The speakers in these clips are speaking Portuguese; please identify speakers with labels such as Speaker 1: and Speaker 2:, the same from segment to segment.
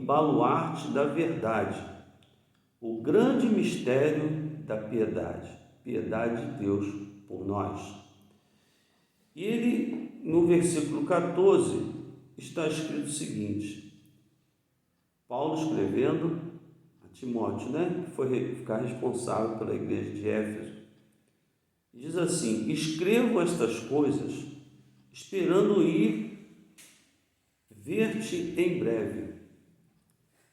Speaker 1: baluarte da verdade, o grande mistério da piedade, piedade de Deus por nós. E ele, no versículo 14, está escrito o seguinte, Paulo escrevendo a Timóteo, que foi ficar responsável pela igreja de Éfeso, diz assim: escrevo estas coisas, esperando ir ver-te em breve,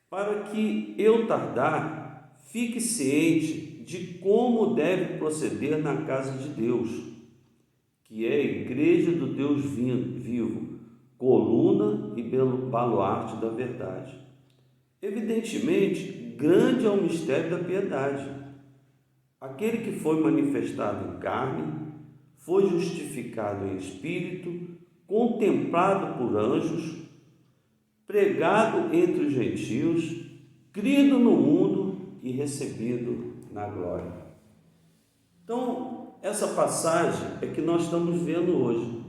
Speaker 1: para que eu tardar, fique ciente de como deve proceder na casa de Deus, que é a igreja do Deus vivo, coluna e baluarte da verdade. Evidentemente, grande é o mistério da piedade. Aquele que foi manifestado em carne, foi justificado em espírito, contemplado por anjos, pregado entre os gentios, crido no mundo e recebido na glória. Então, essa passagem é que nós estamos vendo hoje.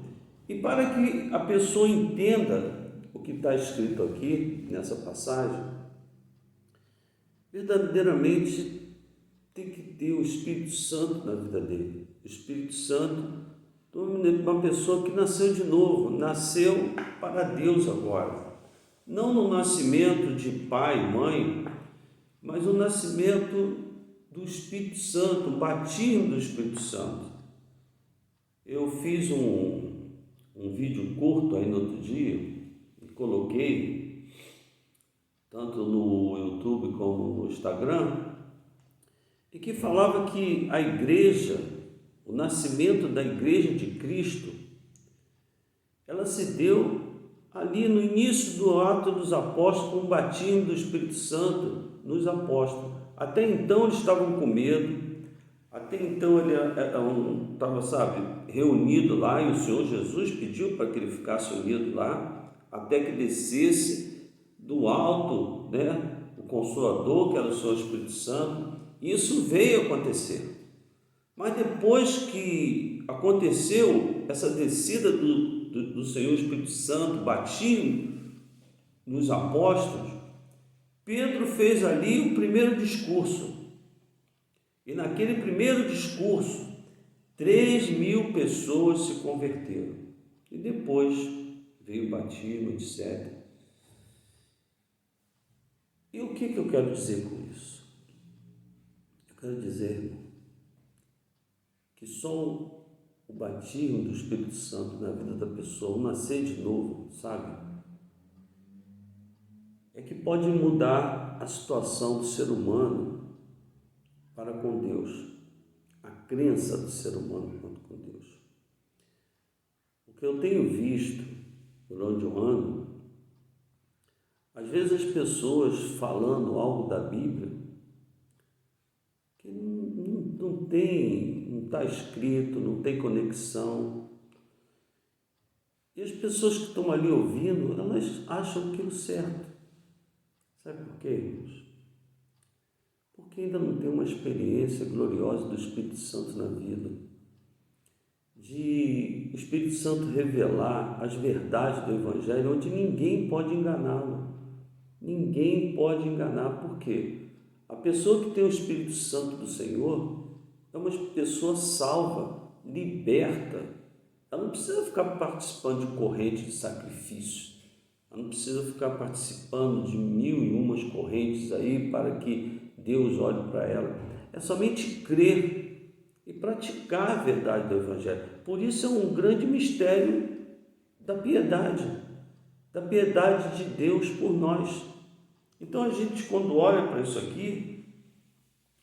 Speaker 1: E para que a pessoa entenda o que está escrito aqui nessa passagem, verdadeiramente tem que ter o Espírito Santo na vida dele. O Espírito Santo, uma pessoa que nasceu de novo, nasceu para Deus agora. Não no nascimento de pai e mãe, mas o nascimento do Espírito Santo, o batismo do Espírito Santo. Eu fiz um vídeo curto aí no outro dia e coloquei tanto no YouTube como no Instagram, e que falava que a igreja, o nascimento da igreja de Cristo, ela se deu ali no início do ato dos apóstolos, com o batismo do Espírito Santo nos apóstolos. Até então eles estavam com medo, até então ele estava, reunido lá, e o Senhor Jesus pediu para que ele ficasse unido lá, até que descesse do alto, o Consolador, que era o Senhor Espírito Santo. Isso veio acontecer. Mas depois que aconteceu essa descida do Senhor Espírito Santo, batismo nos apóstolos, Pedro fez ali o primeiro discurso. E naquele primeiro discurso, 3.000 pessoas se converteram. E depois veio o batismo, etc. E o que eu quero dizer com isso? Eu quero dizer que só o batismo do Espírito Santo na vida da pessoa, o nascer de novo, é que pode mudar a situação do ser humano para com Deus, a crença do ser humano para com Deus. O que eu tenho visto por onde eu ando, às vezes as pessoas falando algo da Bíblia que não está escrito, não tem conexão. E as pessoas que estão ali ouvindo, elas acham aquilo certo. Sabe por quê, irmãos? Porque ainda não tem uma experiência gloriosa do Espírito Santo na vida. De o Espírito Santo revelar as verdades do Evangelho, onde ninguém pode enganá-lo. Ninguém pode enganar. Por quê? A pessoa que tem o Espírito Santo do Senhor é uma pessoa salva, liberta. Ela não precisa ficar participando de correntes de sacrifício. Ela não precisa ficar participando de 1.001 correntes aí para que Deus olhe para ela. É somente crer e praticar a verdade do Evangelho. Por isso é um grande mistério da piedade de Deus por nós. Então a gente, quando olha para isso aqui,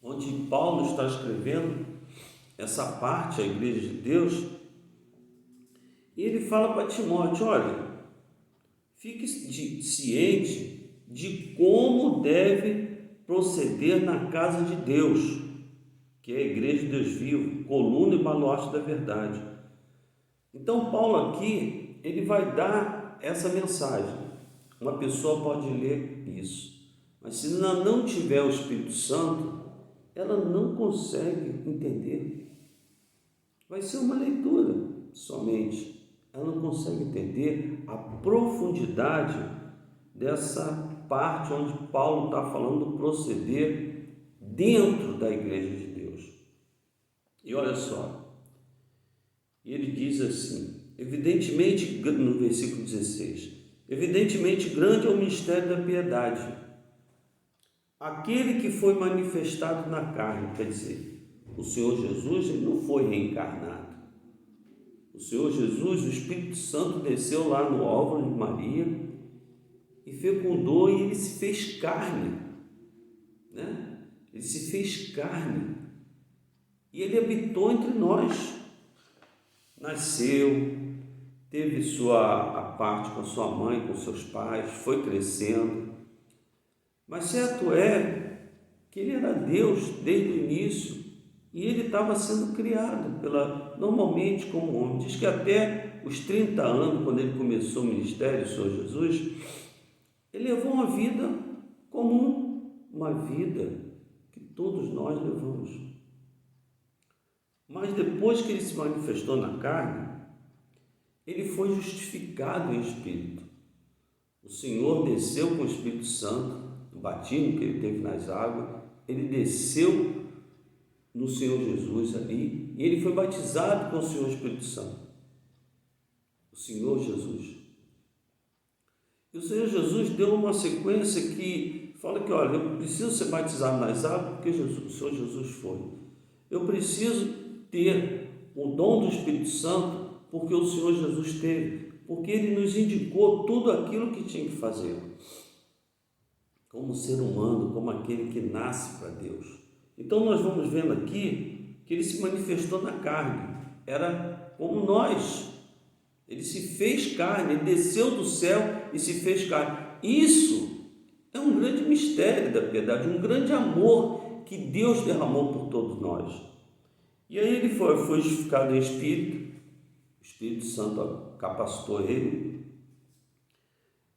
Speaker 1: onde Paulo está escrevendo essa parte, a igreja de Deus, e ele fala para Timóteo: olha, fique ciente de como deve proceder na casa de Deus, que é a igreja de Deus vivo, coluna e baluarte da verdade. Então Paulo aqui, ele vai dar essa mensagem. Uma pessoa pode ler isso, mas se ela não tiver o Espírito Santo, ela não consegue entender. Vai ser uma leitura somente. Ela não consegue entender a profundidade dessa parte onde Paulo está falando do proceder dentro da igreja de Deus. E olha só, ele diz assim, evidentemente, no versículo 16, evidentemente grande é o mistério da piedade. Aquele que foi manifestado na carne, quer dizer, o Senhor Jesus, ele não foi reencarnado. O Senhor Jesus, o Espírito Santo desceu lá no óvulo de Maria e fecundou, e ele se fez carne, né? Ele se fez carne e ele habitou entre nós. Nasceu, teve a parte com a sua mãe, com seus pais, foi crescendo, mas certo é que ele era Deus desde o início e ele estava sendo criado normalmente como homem. Diz que até os 30 anos, quando ele começou o ministério, o Senhor Jesus, ele levou uma vida comum, uma vida que todos nós levamos. Mas depois que ele se manifestou na carne, ele foi justificado em espírito. O Senhor desceu com o Espírito Santo, o batismo que ele teve nas águas, ele desceu no Senhor Jesus ali, e ele foi batizado com o Senhor Espírito Santo. O Senhor Jesus. E o Senhor Jesus deu uma sequência que fala que, olha, eu preciso ser batizado nas águas porque o Senhor Jesus foi. Eu preciso ter o dom do Espírito Santo porque o Senhor Jesus teve, porque ele nos indicou tudo aquilo que tinha que fazer, como ser humano, como aquele que nasce para Deus. Então nós vamos vendo aqui que ele se manifestou na carne, era como nós, ele se fez carne, ele desceu do céu e se fez carne. Isso é um grande mistério da piedade, um grande amor que Deus derramou por todos nós. E aí ele foi justificado em espírito, o Espírito Santo capacitou ele.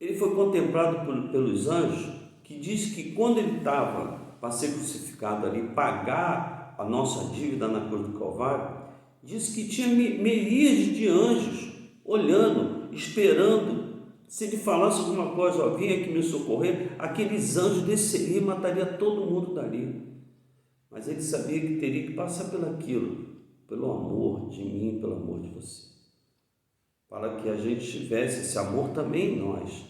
Speaker 1: Ele foi contemplado pelos anjos, que diz que quando ele estava para ser crucificado ali, pagar a nossa dívida na cruz do Calvário, diz que tinha miríades de anjos olhando, esperando. Se ele falasse alguma coisa, ó, vem aqui me socorrer, aqueles anjos desceriam e mataria todo mundo dali. Mas ele sabia que teria que passar pelo amor de mim, pelo amor de você, para que a gente tivesse esse amor também em nós,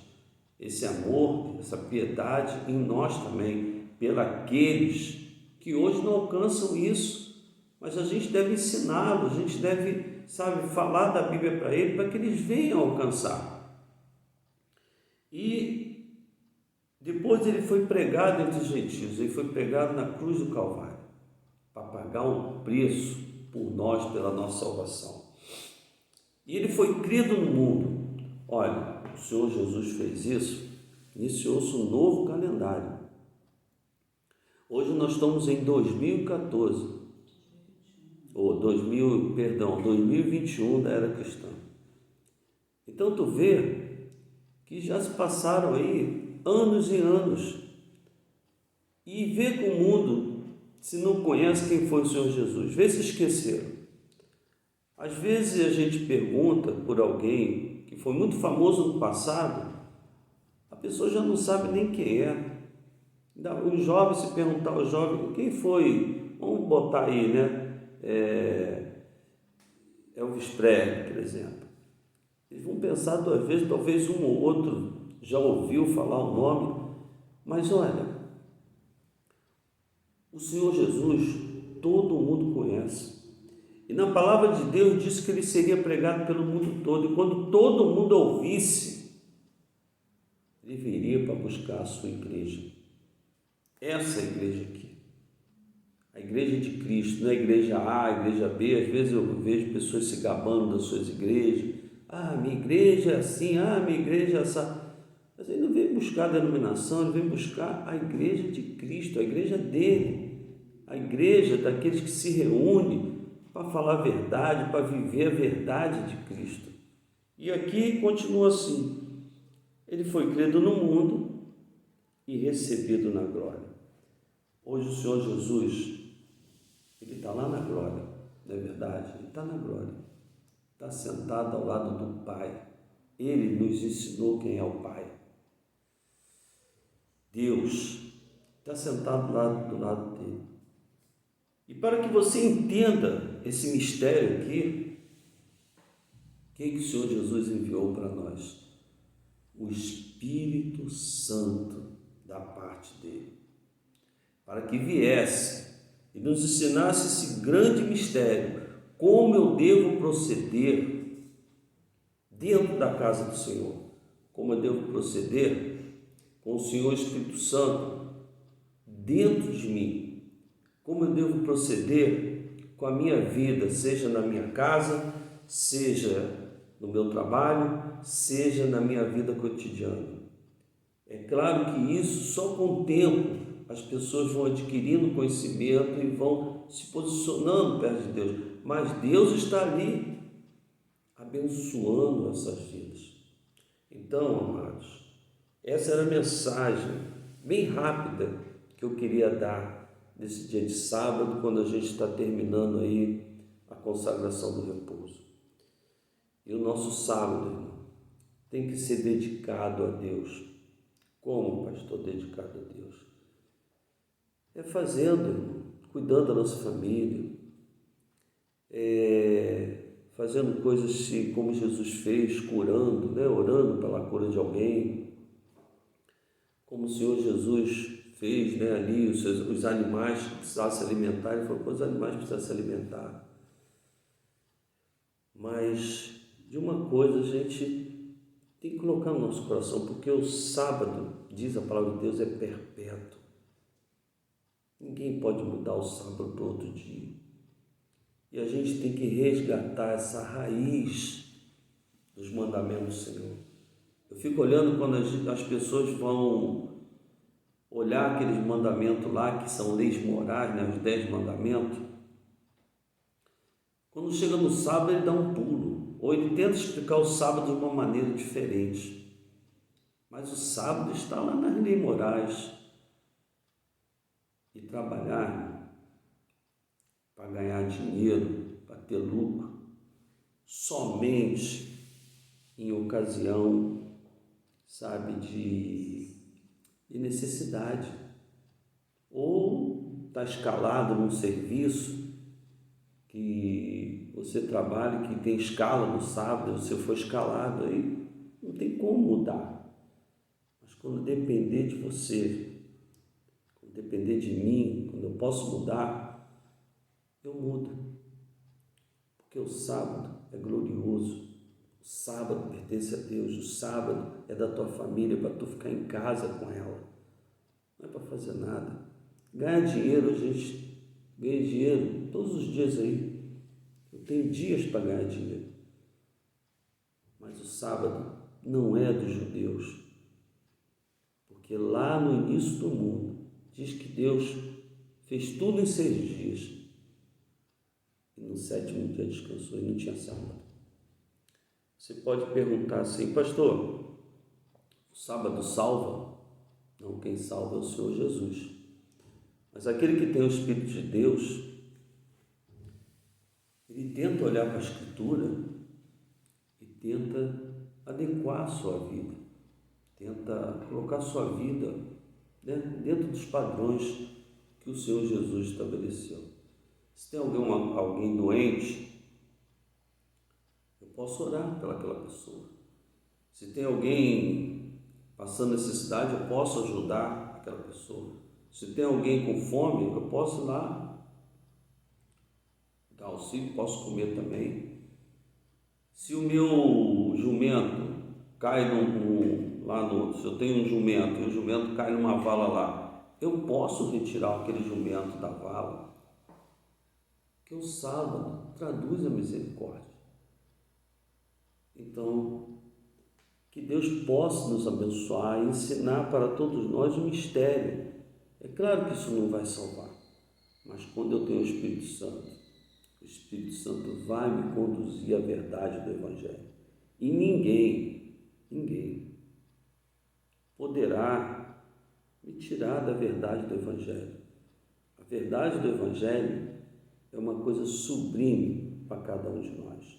Speaker 1: esse amor, essa piedade em nós também, pelos que hoje não alcançam isso, mas a gente deve ensiná-los, a gente deve, falar da Bíblia para eles, para que eles venham alcançar. E depois ele foi pregado entre os gentios, ele foi pregado na cruz do Calvário, para pagar um preço por nós, pela nossa salvação. E ele foi crido no mundo. Olha, o Senhor Jesus fez isso, iniciou-se um novo calendário. Hoje nós estamos em 2014, 2021 da era cristã. Então tu vê que já se passaram aí anos e anos, e vê que o mundo, se não conhece quem foi o Senhor Jesus, vê se esqueceram. Às vezes a gente pergunta por alguém que foi muito famoso no passado, a pessoa já não sabe nem quem é. Os jovens, se perguntar aos jovens, quem foi? Vamos botar aí, né? Elvis Presley, por exemplo. Eles vão pensar duas vezes, talvez um ou outro já ouviu falar o nome, mas olha, o Senhor Jesus todo mundo conhece. E na palavra de Deus diz que ele seria pregado pelo mundo todo, e quando todo mundo ouvisse, ele viria para buscar a sua igreja. Essa igreja aqui, a igreja de Cristo, não é a igreja A, a igreja B. Às vezes eu vejo pessoas se gabando das suas igrejas. Minha igreja é assim, minha igreja é essa. Mas ele não vem buscar a denominação, ele vem buscar a igreja de Cristo, a igreja dele, a igreja daqueles que se reúnem para falar a verdade, para viver a verdade de Cristo. E aqui continua assim, ele foi criado no mundo e recebido na glória. Hoje o Senhor Jesus, ele está lá na glória, não é verdade? Ele está na glória, está sentado ao lado do Pai. Ele nos ensinou quem é o Pai. Deus está sentado lá do lado dele. E para que você entenda esse mistério aqui, quem que o Senhor Jesus enviou para nós? O Espírito Santo da parte dele, para que viesse e nos ensinasse esse grande mistério, como eu devo proceder dentro da casa do Senhor, como eu devo proceder com o Senhor Espírito Santo dentro de mim, como eu devo proceder com a minha vida, seja na minha casa, seja no meu trabalho, seja na minha vida cotidiana. É claro que isso só com o tempo as pessoas vão adquirindo conhecimento e vão se posicionando perto de Deus, mas Deus está ali abençoando essas vidas. Então, amados, essa era a mensagem bem rápida que eu queria dar nesse dia de sábado, quando a gente está terminando aí a consagração do repouso. E o nosso sábado, irmão, tem que ser dedicado a Deus. Como, pastor, dedicado a Deus? É fazendo, irmão, cuidando da nossa família, fazendo coisas como Jesus fez, curando, orando pela cura de alguém, como o Senhor Jesus fez, ali os animais que precisavam se alimentar, ele falou que os animais precisam se alimentar. Mas de uma coisa a gente tem que colocar no nosso coração, porque o sábado, diz a palavra de Deus, é perpétuo. Ninguém pode mudar o sábado para outro dia. E a gente tem que resgatar essa raiz dos mandamentos do Senhor. Eu fico olhando quando as pessoas vão olhar aqueles mandamentos lá, que são leis morais, os 10 mandamentos. Quando chega no sábado, ele dá um pulo, ou ele tenta explicar o sábado de uma maneira diferente. Mas o sábado está lá nas leis morais. E trabalhar para ganhar dinheiro, para ter lucro, somente em ocasião, de necessidade, ou está escalado num serviço que você trabalha, que tem escala no sábado, você for escalado, aí não tem como mudar. Mas quando depender de você, quando depender de mim, quando eu posso mudar, eu mudo, porque o sábado é glorioso. O sábado pertence a Deus, o sábado é da tua família, para tu ficar em casa com ela, não é para fazer nada. Ganhar dinheiro, a gente ganha dinheiro todos os dias aí, eu tenho dias para ganhar dinheiro, mas o sábado não é dos judeus, porque lá no início do mundo diz que Deus fez tudo em 6 dias e no 7º dia descansou e não tinha sábado. Você pode perguntar assim: pastor, o sábado salva? Não, quem salva é o Senhor Jesus. Mas aquele que tem o Espírito de Deus, ele tenta olhar para a Escritura e tenta adequar a sua vida, tenta colocar a sua vida dentro dos padrões que o Senhor Jesus estabeleceu. Se tem alguém doente, eu posso orar pelaquela pessoa. Se tem alguém passando necessidade, eu posso ajudar aquela pessoa. Se tem alguém com fome, eu posso ir lá dar auxílio, posso comer também. Se o meu jumento cai se eu tenho um jumento e o jumento cai numa vala lá, eu posso retirar aquele jumento da vala, porque o sábado traduz a misericórdia. Então, que Deus possa nos abençoar e ensinar para todos nós o mistério. É claro que isso não vai salvar, mas quando eu tenho o Espírito Santo vai me conduzir à verdade do Evangelho. E ninguém poderá me tirar da verdade do Evangelho. A verdade do Evangelho é uma coisa sublime para cada um de nós.